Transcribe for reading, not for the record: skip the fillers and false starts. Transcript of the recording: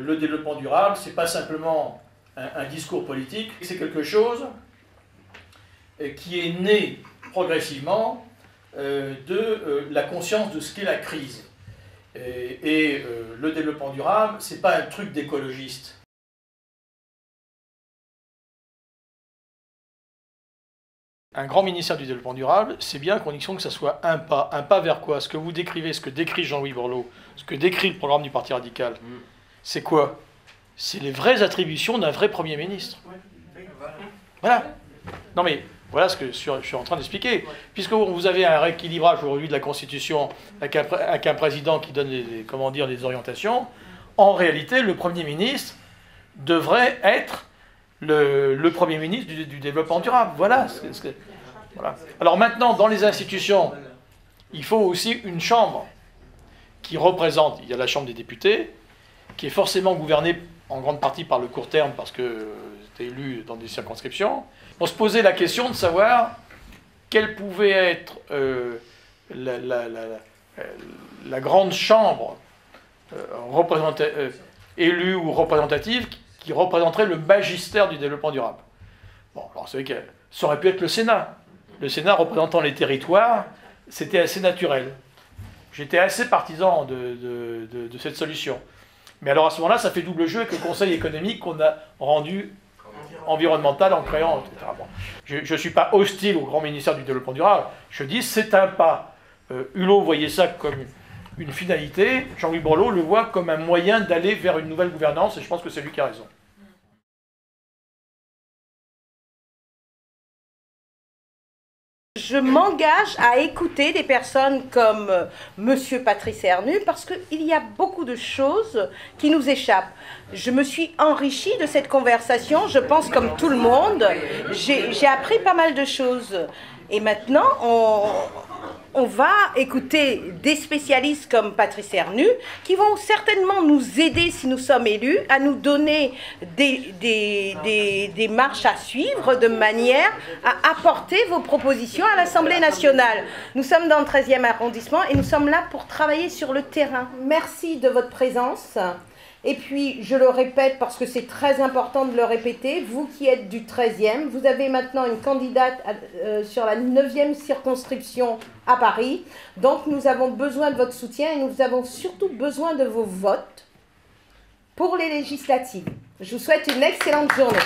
le développement durable, ce n'est pas simplement un discours politique, c'est quelque chose qui est né progressivement de la conscience de ce qu'est la crise. Et le développement durable, ce n'est pas un truc d'écologiste. Un grand ministère du développement durable, c'est bien à condition que ça soit un pas. Un pas vers quoi? Ce que vous décrivez, ce que décrit Jean-Louis Borloo, ce que décrit le programme du Parti radical, c'est quoi? C'est les vraies attributions d'un vrai Premier ministre. Voilà. Non mais, voilà ce que je suis en train d'expliquer. Puisque vous avez un rééquilibrage aujourd'hui de la Constitution avec un président qui donne des orientations, en réalité, le Premier ministre devrait être le Premier ministre du développement durable. Voilà. Voilà. Alors maintenant, dans les institutions, il faut aussi une chambre qui représente, il y a la Chambre des députés, qui est forcément gouvernée en grande partie par le court terme, parce que c'était élu dans des circonscriptions. On se posait la question de savoir quelle pouvait être la grande chambre élue ou représentative qui représenterait le magistère du développement durable. Bon, alors vous savez que ça aurait pu être le Sénat. Le Sénat représentant les territoires, c'était assez naturel. J'étais assez partisan de cette solution. Mais alors à ce moment-là, ça fait double jeu avec le Conseil économique qu'on a rendu environnemental en créant, etc. Bon. Je ne suis pas hostile au grand ministère du développement durable. Je dis c'est un pas. Hulot voyait ça comme une finalité. Jean-Louis Borloo le voit comme un moyen d'aller vers une nouvelle gouvernance, et je pense que c'est lui qui a raison. Je m'engage à écouter des personnes comme Monsieur Patrice Ernu parce qu'il y a beaucoup de choses qui nous échappent. Je me suis enrichie de cette conversation, je pense comme tout le monde. J'ai appris pas mal de choses. Et maintenant, on va écouter des spécialistes comme Patrice Ernu qui vont certainement nous aider, si nous sommes élus, à nous donner des marches à suivre de manière à apporter vos propositions à l'Assemblée nationale. Nous sommes dans le 13e arrondissement et nous sommes là pour travailler sur le terrain. Merci de votre présence. Et puis, je le répète parce que c'est très important de le répéter, vous qui êtes du 13e, vous avez maintenant une candidate sur la 9e circonscription à Paris. Donc, nous avons besoin de votre soutien et nous avons surtout besoin de vos votes pour les législatives. Je vous souhaite une excellente journée.